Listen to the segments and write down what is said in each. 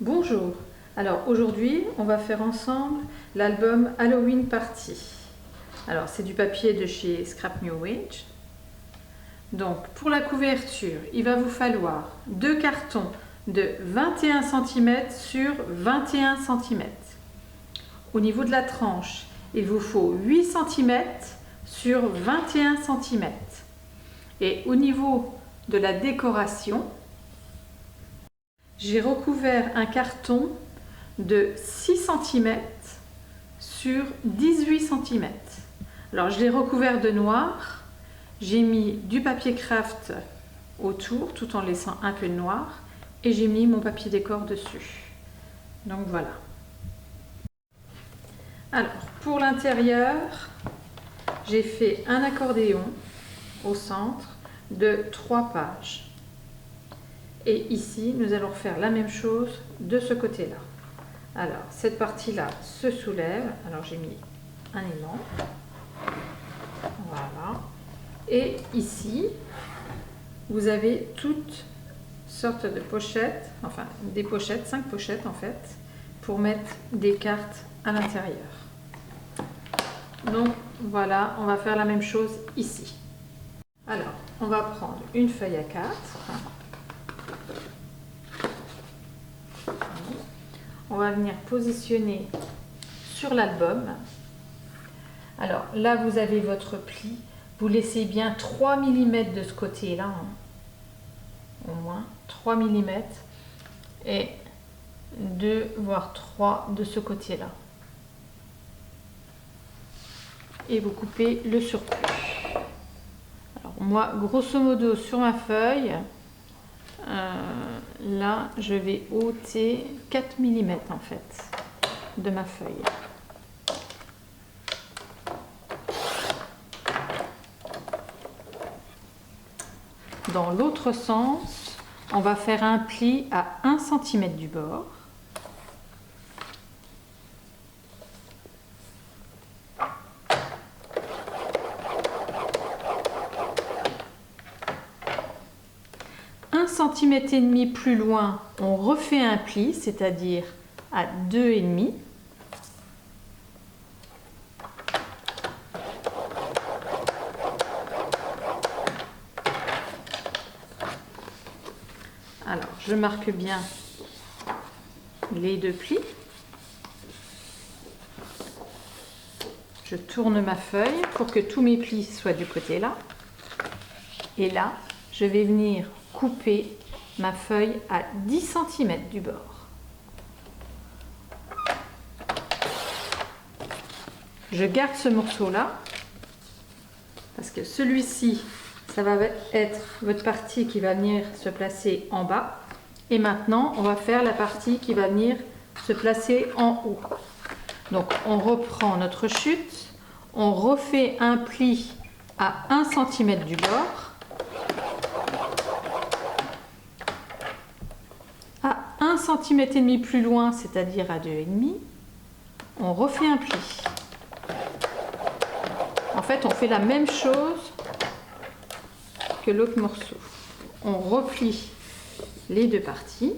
Bonjour, alors aujourd'hui on va faire ensemble l'album Halloween Party. Alors c'est du papier de chez Scrap New Wage. Donc pour la couverture, il va vous falloir 2 cartons de 21 cm sur 21 cm. Au niveau de la tranche, il vous faut 8 cm sur 21 cm. Et au niveau de la décoration, j'ai recouvert un carton de 6 cm sur 18 cm. Alors je l'ai recouvert de noir, j'ai mis du papier craft autour tout en laissant un peu de noir et j'ai mis mon papier décor dessus. Donc voilà. Alors pour l'intérieur, j'ai fait un accordéon au centre de 3 pages. Et ici, nous allons faire la même chose de ce côté-là. Alors, cette partie-là se soulève. Alors, j'ai mis un aimant. Voilà. Et ici, vous avez toutes sortes de pochettes, enfin des pochettes, 5 pochettes en fait, pour mettre des cartes à l'intérieur. Donc, voilà, on va faire la même chose ici. Alors, on va prendre une feuille A4. On va venir positionner sur l'album. Alors là, vous avez votre pli. Vous laissez bien 3 mm de ce côté-là, au moins 3 mm, et 2 voire 3 de ce côté-là. Et vous coupez le surplus. Alors moi, grosso modo, sur ma feuille, là, je vais ôter 4 mm en fait de ma feuille. Dans l'autre sens, on va faire un pli à 1 cm du bord. Centimètre et demi plus loin, on refait un pli, c'est-à-dire à 2,5. Alors, je marque bien les 2 plis. Je tourne ma feuille pour que tous mes plis soient du côté là. Et là, je vais venir couper ma feuille à 10 cm du bord. Je garde ce morceau-là parce que celui-ci, ça va être votre partie qui va venir se placer en bas. Et maintenant, on va faire la partie qui va venir se placer en haut. Donc, on reprend notre chute, on refait un pli à 1 cm du bord. À 1 cm et demi plus loin, c'est-à-dire à 2,5, on refait un pli. En fait, on fait la même chose que l'autre morceau. On replie les 2 parties.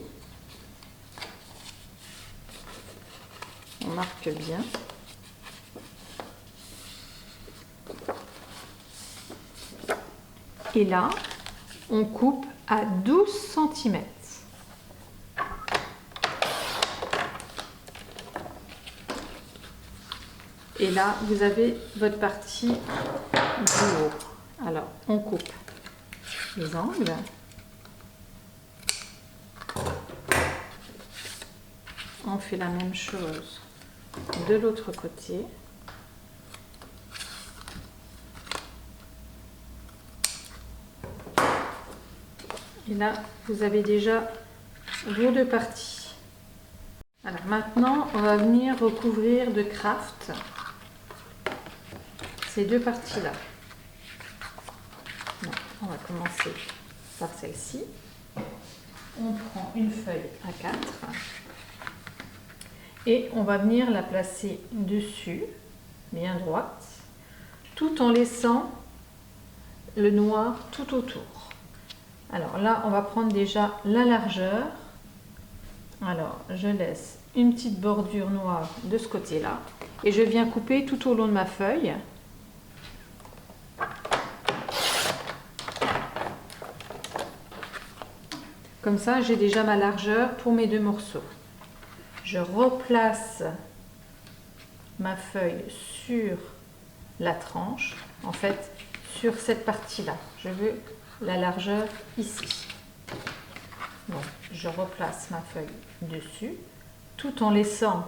On marque bien. Et là, on coupe à 12 cm. Et là, vous avez votre partie du haut. Alors, on coupe les angles. On fait la même chose de l'autre côté. Et là, vous avez déjà vos 2 parties. Alors maintenant, on va venir recouvrir de craft ces 2 parties-là. On va commencer par celle-ci. On prend une feuille A4 et on va venir la placer dessus, bien droite, tout en laissant le noir tout autour. Alors là, on va prendre déjà la largeur. Alors, je laisse une petite bordure noire de ce côté-là et je viens couper tout au long de ma feuille. Comme ça, j'ai déjà ma largeur pour mes deux morceaux. Je replace ma feuille sur la tranche, en fait, sur cette partie-là. Je veux la largeur ici. Donc, je replace ma feuille dessus, tout en laissant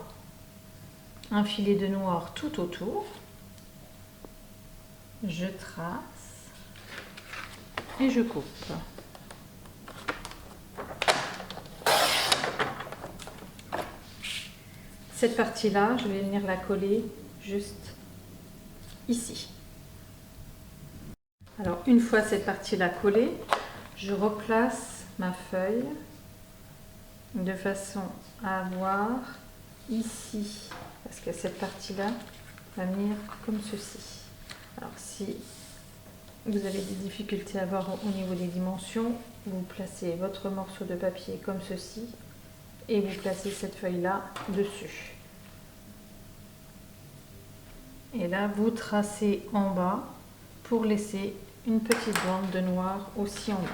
un filet de noir tout autour. Je trace et je coupe. Cette partie-là, je vais venir la coller juste ici. Alors, une fois cette partie-là collée, je replace ma feuille de façon à avoir ici, parce que cette partie-là va venir comme ceci. Alors, si vous avez des difficultés à voir au niveau des dimensions, vous placez votre morceau de papier comme ceci et vous placez cette feuille-là dessus. Et là, vous tracez en bas pour laisser une petite bande de noir aussi en bas.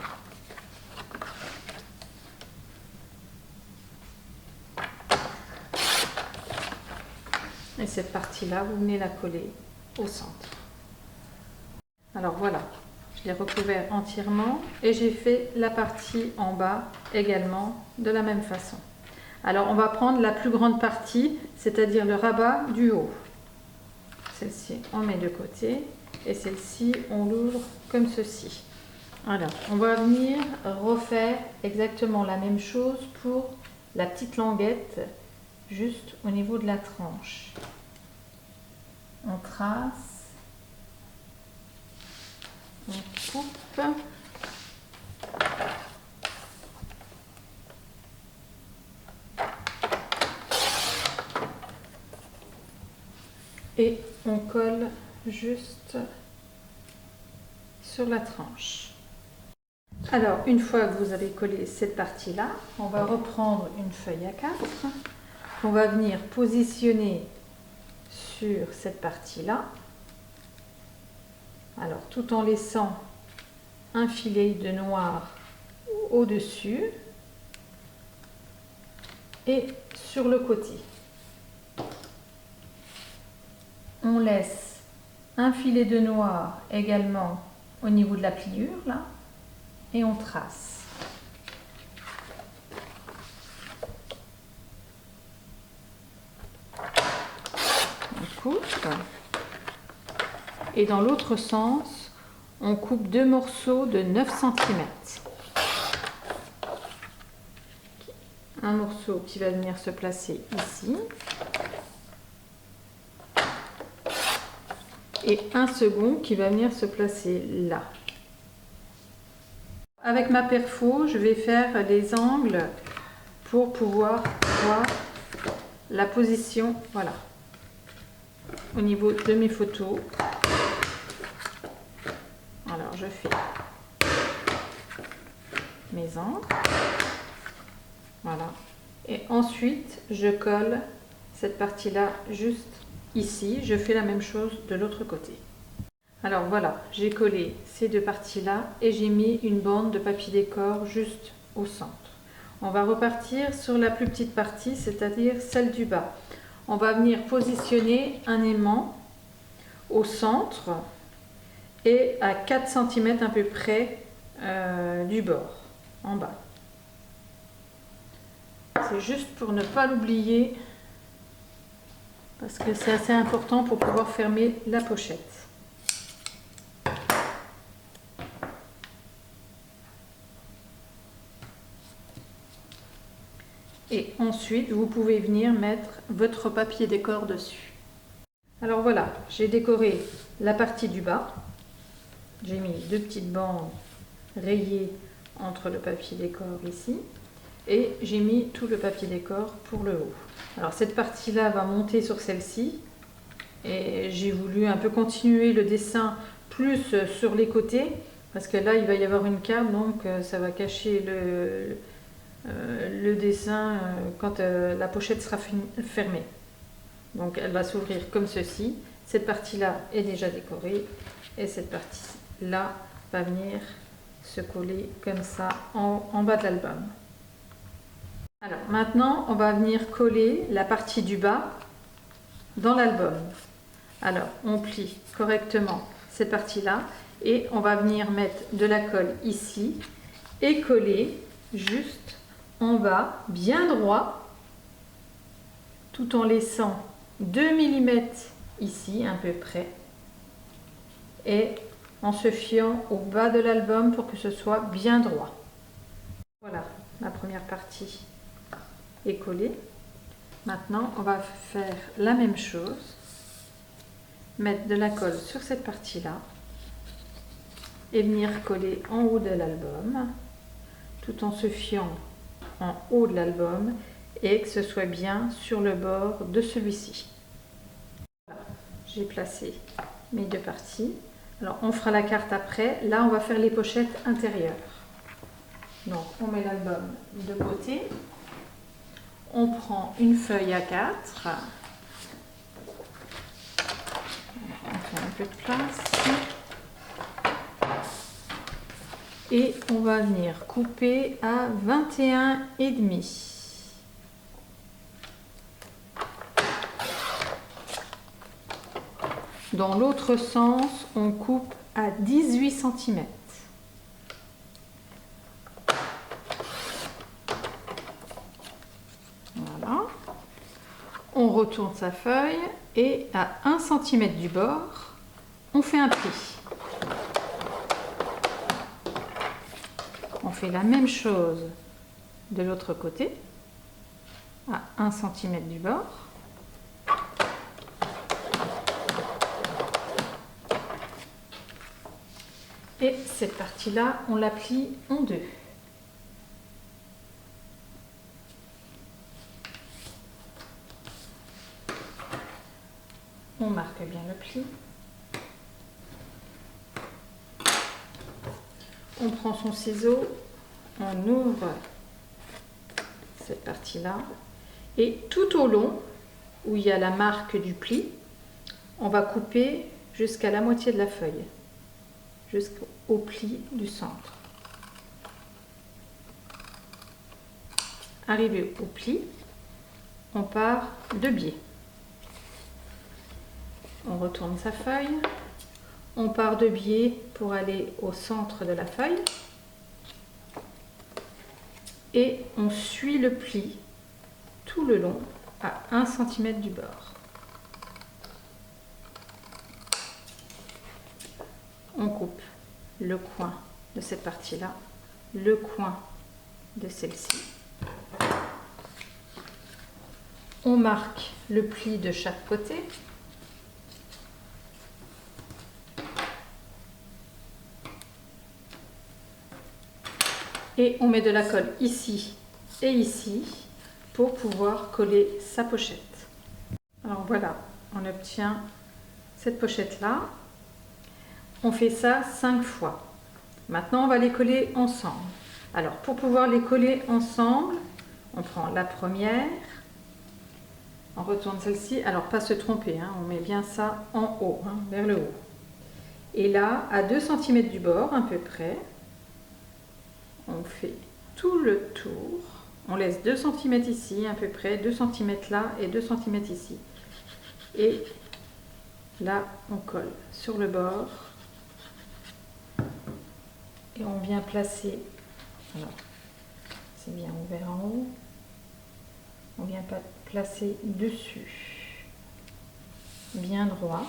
Et cette partie-là, vous venez la coller au centre. Alors voilà, je l'ai recouvert entièrement et j'ai fait la partie en bas également de la même façon. Alors on va prendre la plus grande partie, c'est-à-dire le rabat du haut. Celle-ci, on met de côté et celle-ci, on l'ouvre comme ceci. Alors, on va venir refaire exactement la même chose pour la petite languette, juste au niveau de la tranche. On trace, on coupe. Et on colle juste sur la tranche. Alors, une fois que vous avez collé cette partie-là, on va reprendre une feuille A4 qu'on va venir positionner sur cette partie-là. Alors, tout en laissant un filet de noir au-dessus et sur le côté. On laisse un filet de noir également au niveau de la pliure, là, et on trace. On coupe. Et dans l'autre sens, on coupe deux morceaux de 9 cm. Un morceau qui va venir se placer ici. Et un second qui va venir se placer là. Avec ma perfo, je vais faire les angles pour pouvoir voir la position, voilà, au niveau de mes photos. Alors je fais mes angles, voilà, et ensuite je colle cette partie-là juste ici. Je fais la même chose de l'autre côté. Alors voilà, j'ai collé ces deux parties-là et j'ai mis une bande de papier décor juste au centre. On va repartir sur la plus petite partie, c'est-à-dire celle du bas. On va venir positionner un aimant au centre et à 4 cm à peu près du bord, en bas. C'est juste pour ne pas l'oublier, parce que c'est assez important pour pouvoir fermer la pochette. Et ensuite, vous pouvez venir mettre votre papier décor dessus. Alors voilà, j'ai décoré la partie du bas. J'ai mis deux petites bandes rayées entre le papier décor ici. Et j'ai mis tout le papier décor pour le haut. Alors cette partie-là va monter sur celle-ci. Et j'ai voulu un peu continuer le dessin plus sur les côtés, parce que là il va y avoir une carte, donc ça va cacher le dessin quand la pochette sera fermée. Donc elle va s'ouvrir comme ceci. Cette partie-là est déjà décorée et cette partie-là va venir se coller comme ça en bas de l'album. Alors maintenant, on va venir coller la partie du bas dans l'album. Alors on plie correctement cette partie-là et on va venir mettre de la colle ici et coller juste en bas, bien droit, tout en laissant 2 mm ici à peu près et en se fiant au bas de l'album pour que ce soit bien droit. Voilà, la première partie est collée. Maintenant, on va faire la même chose, mettre de la colle sur cette partie-là et venir coller en haut de l'album, tout en se fiant en haut de l'album et que ce soit bien sur le bord de celui-ci. Voilà, j'ai placé mes deux parties. Alors on fera la carte après. Là on va faire les pochettes intérieures. Donc on met l'album de côté. On prend une feuille A4. On fait un peu de place. Et on va venir couper à 21,5. Dans l'autre sens, on coupe à 18 cm. Voilà. On retourne sa feuille et à 1 cm du bord, on fait un pli. On fait la même chose de l'autre côté, à 1 cm du bord. Et cette partie-là, on la plie en deux. On marque bien le pli. On prend son ciseau, on ouvre cette partie-là et tout au long où il y a la marque du pli, on va couper jusqu'à la moitié de la feuille, jusqu'au pli du centre. Arrivé au pli, on part de biais. On retourne sa feuille. On part de biais pour aller au centre de la feuille et on suit le pli tout le long à 1 cm du bord. On coupe le coin de cette partie-là, le coin de celle-ci. On marque le pli de chaque côté. Et on met de la colle ici et ici pour pouvoir coller sa pochette. Alors voilà, on obtient cette pochette-là. On fait ça 5 fois. Maintenant, on va les coller ensemble. Alors, pour pouvoir les coller ensemble, on prend la première, on retourne celle-ci. Alors, pas se tromper, hein, on met bien ça en haut, hein, vers le haut. Et là, à 2 cm du bord, à peu près, on fait tout le tour. On laisse 2 cm ici, à peu près, 2 cm là et 2 cm ici. Et là, on colle sur le bord. Et on vient placer, alors c'est bien ouvert en haut, on vient placer dessus, bien droit.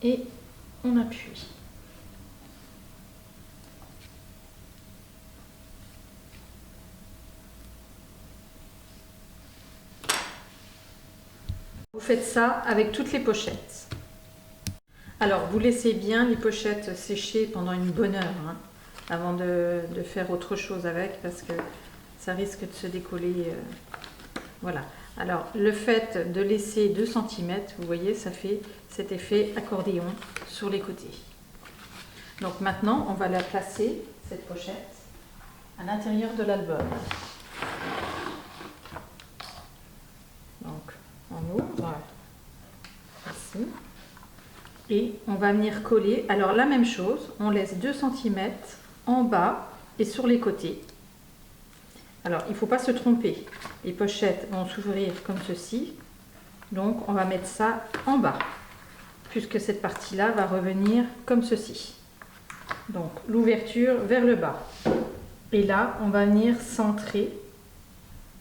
Et on appuie. Vous faites ça avec toutes les pochettes. Alors, vous laissez bien les pochettes sécher pendant une bonne heure, hein, avant de faire autre chose avec, parce que ça risque de se décoller. Voilà. Alors le fait de laisser 2 cm, vous voyez, ça fait cet effet accordéon sur les côtés. Donc maintenant, on va la placer, cette pochette, à l'intérieur de l'album. Donc on ouvre ici et on va venir coller. Alors la même chose, on laisse 2 cm en bas et sur les côtés. Alors il ne faut pas se tromper, les pochettes vont s'ouvrir comme ceci, donc on va mettre ça en bas, puisque cette partie-là va revenir comme ceci. Donc l'ouverture vers le bas. Et là, on va venir centrer.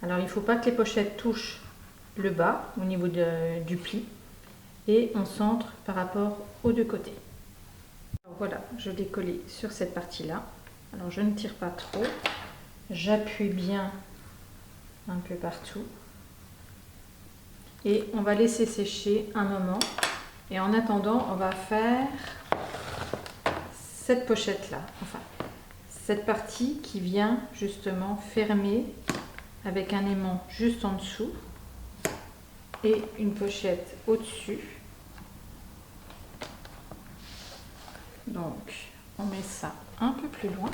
Alors il ne faut pas que les pochettes touchent le bas au niveau du pli. Et on centre par rapport aux 2 côtés. Alors, voilà, je l'ai collé sur cette partie-là. Alors je ne tire pas trop. J'appuie bien un peu partout. Et on va laisser sécher un moment. Et en attendant, on va faire cette pochette-là. Enfin, cette partie qui vient justement fermer avec un aimant juste en dessous et une pochette au-dessus. Donc on met ça un peu plus loin.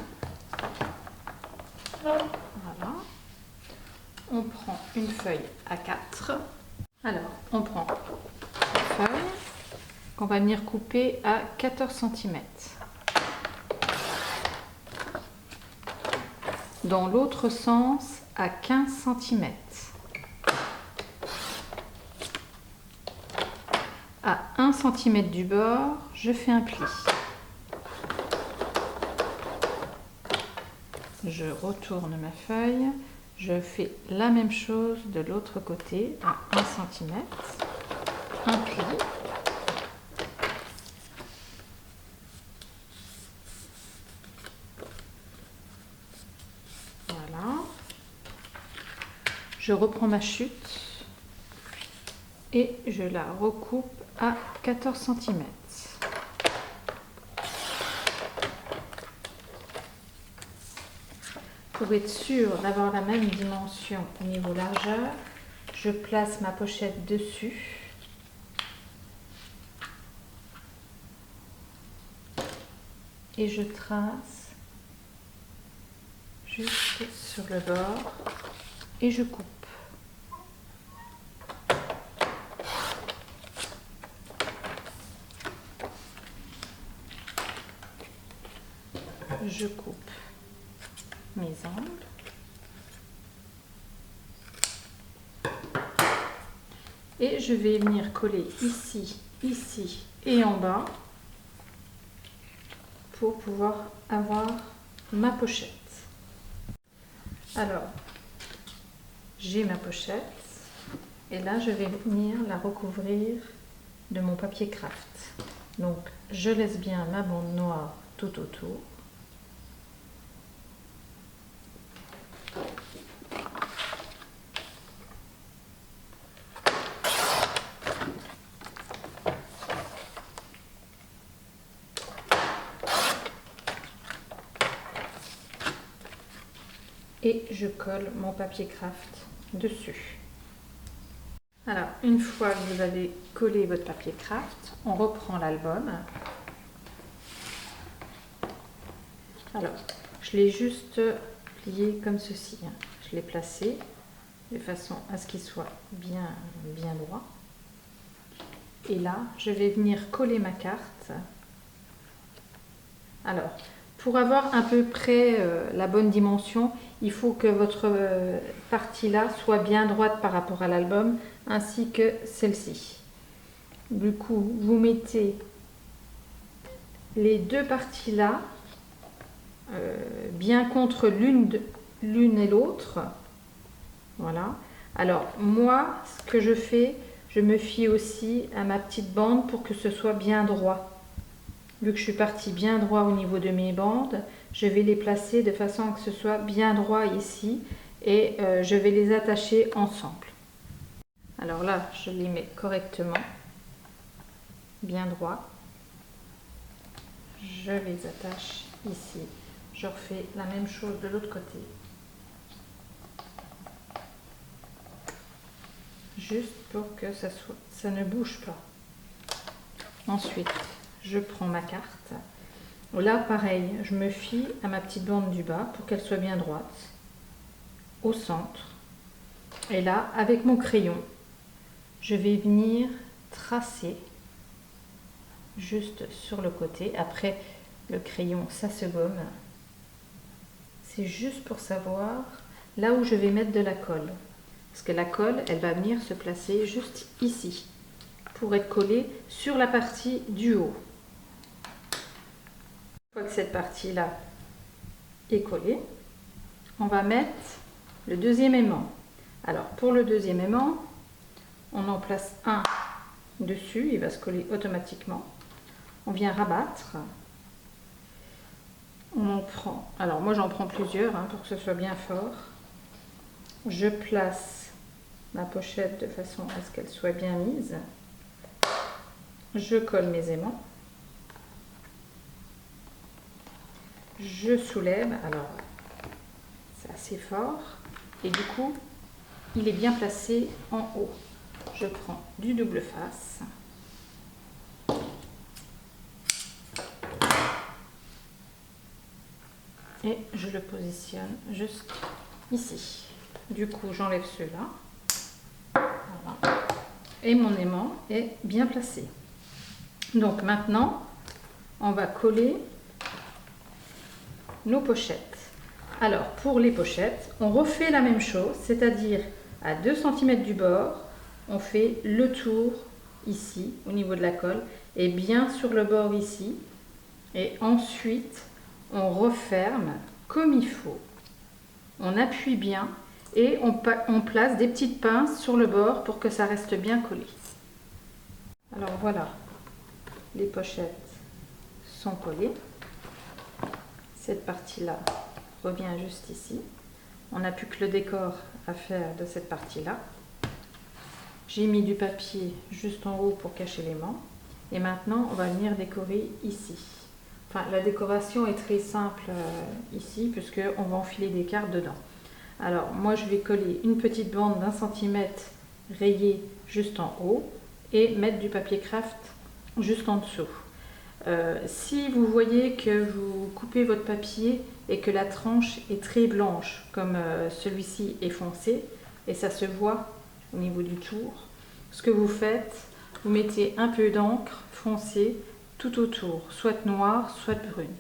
Voilà. On prend une feuille A4. Alors on prend une feuille qu'on va venir couper à 14 cm. Dans l'autre sens à 15 cm. À 1 cm du bord, je fais un pli. Je retourne ma feuille, je fais la même chose de l'autre côté à 1 cm, un pli. Voilà. Je reprends ma chute et je la recoupe à 14 cm. Pour être sûr d'avoir la même dimension au niveau largeur, je place ma pochette dessus. Et je trace juste sur le bord et je coupe. Je coupe mes angles. Et je vais venir coller ici, ici et en bas pour pouvoir avoir ma pochette. Alors, j'ai ma pochette et là je vais venir la recouvrir de mon papier craft. Donc je laisse bien ma bande noire tout autour. Et je colle mon papier craft dessus. Alors, une fois que vous avez collé votre papier craft, on reprend l'album. Alors, je l'ai juste plié comme ceci. Je l'ai placé de façon à ce qu'il soit bien droit. Et là, je vais venir coller ma carte. Alors, pour avoir à peu près la bonne dimension, il faut que votre partie là soit bien droite par rapport à l'album, ainsi que celle-ci. Du coup, vous mettez les deux parties là bien contre l'une et l'autre. Voilà. Alors moi, ce que je fais, je me fie aussi à ma petite bande pour que ce soit bien droit. Vu que je suis partie bien droit au niveau de mes bandes, je vais les placer de façon à que ce soit bien droit ici et je vais les attacher ensemble. Alors là, je les mets correctement, bien droit. Je les attache ici. Je refais la même chose de l'autre côté. juste pour que ça ne bouge pas. Ensuite, je prends ma carte. Là, pareil, je me fie à ma petite bande du bas pour qu'elle soit bien droite, au centre. Et là, avec mon crayon, je vais venir tracer juste sur le côté. Après, le crayon, ça se gomme. C'est juste pour savoir là où je vais mettre de la colle. Parce que la colle, elle va venir se placer juste ici, pour être collée sur la partie du haut. Une fois que cette partie-là est collée, on va mettre le deuxième aimant. Alors, pour le deuxième aimant, on en place un dessus, il va se coller automatiquement. On vient rabattre. On en prend, alors moi j'en prends plusieurs pour que ce soit bien fort. Je place ma pochette de façon à ce qu'elle soit bien mise. Je colle mes aimants. Je soulève, alors c'est assez fort et du coup il est bien placé en haut. Je prends du double face. Et je le positionne juste ici. Du coup, j'enlève ceux-là. Voilà. Et mon aimant est bien placé. Donc maintenant, on va coller nos pochettes. Alors, pour les pochettes, on refait la même chose, c'est-à-dire à 2 cm du bord, on fait le tour ici, au niveau de la colle, et bien sur le bord ici. Et ensuite, on referme comme il faut. On appuie bien et on place des petites pinces sur le bord pour que ça reste bien collé. Alors voilà, les pochettes sont collées. Cette partie-là revient juste ici. On n'a plus que le décor à faire de cette partie-là. J'ai mis du papier juste en haut pour cacher l'aimant. Et maintenant, on va venir décorer ici. Enfin, la décoration est très simple ici, puisqu'on va enfiler des cartes dedans. Alors, moi, je vais coller une petite bande d'1 centimètre rayée juste en haut et mettre du papier craft juste en dessous. Si vous voyez que vous coupez votre papier et que la tranche est très blanche, comme celui-ci est foncé, et ça se voit au niveau du tour, ce que vous faites, vous mettez un peu d'encre foncée tout autour, soit noire, soit brune.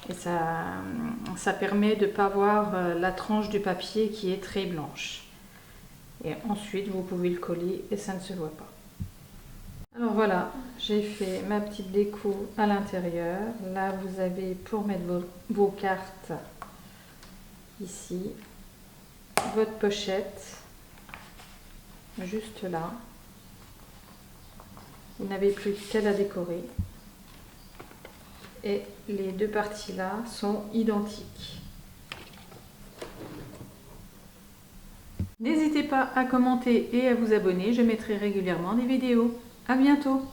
Et ça permet de ne pas voir la tranche du papier qui est très blanche. Et ensuite, vous pouvez le coller et ça ne se voit pas. Alors voilà, j'ai fait ma petite déco à l'intérieur. Là, vous avez pour mettre vos cartes ici, votre pochette juste là. Vous n'avez plus qu'à la décorer. Et les deux parties là sont identiques. N'hésitez pas à commenter et à vous abonner, je mettrai régulièrement des vidéos. À bientôt!